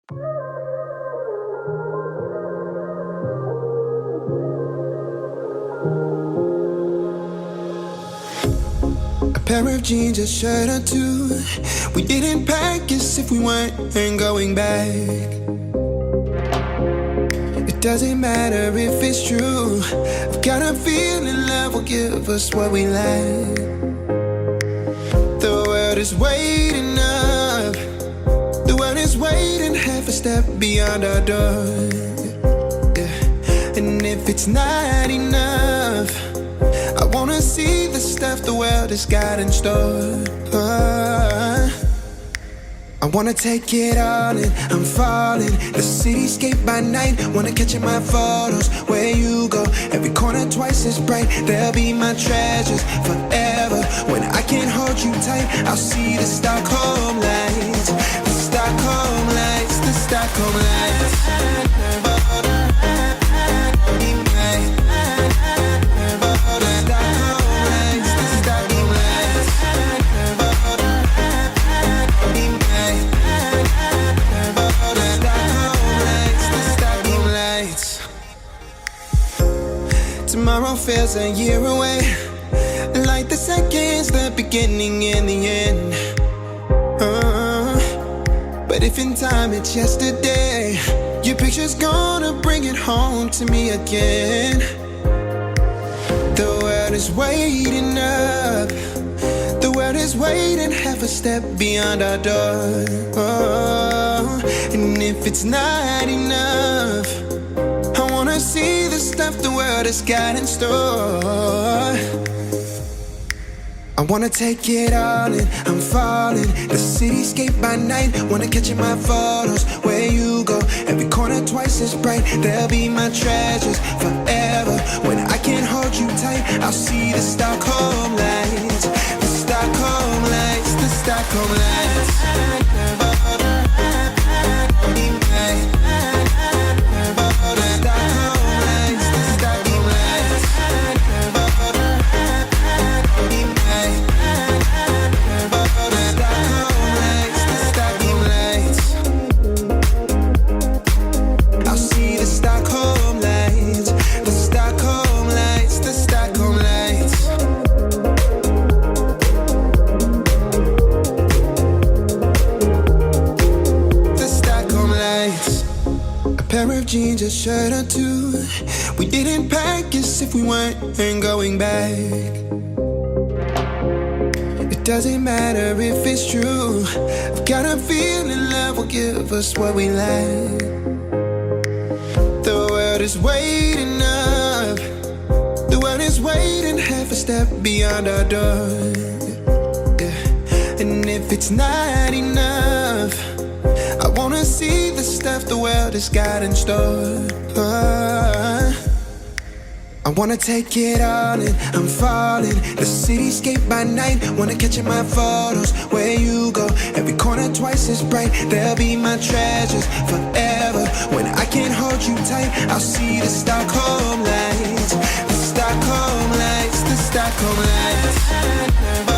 A pair of jeans, a shirt or two. We didn't pack as if we weren't going back. It doesn't matter if it's true. I've got a feeling love will give us what we lack. The world is waiting up. The world is waiting half a step beyond our door. Yeah. And if it's not enough, I wanna see the stuff the world has got in store. I wanna take it all in, I'm falling. The cityscape by night, wanna catch in my photos. Where you go, every corner twice as bright. They'll be my treasures forever. When I can't hold you tight, I'll see the Stockholm lights. The Stockholm lights, the Stockholm lights. Tomorrow feels a year away, like the seconds, the beginning and the end. But if in time it's yesterday, your picture's gonna bring it home to me again. The world is waiting up. The world is waiting half a step beyond our door. And if it's not enough, I wanna see the stuff the world has got in store. I wanna take it all in, I'm falling. The cityscape by night, wanna catch in my photos. Where you go, every corner twice as bright. They'll be my treasures forever. When I can't hold you tight, I'll see the Stockholm lights. The Stockholm lights, the Stockholm lights. Jeans, a shirt or two. We didn't pack as if we weren't going back. It doesn't matter if it's true. I've got a feeling love will give us what we lack. The world is waiting up. The world is waiting half a step beyond our door. Yeah. And if it's not enough, I wanna see the stuff the world has got in store. I wanna take it all in, I'm falling. The cityscape by night, wanna catch in my photos. Where you go, every corner twice as bright. They'll be my treasures forever. When I can't hold you tight, I'll see the Stockholm lights. The Stockholm lights, the Stockholm lights.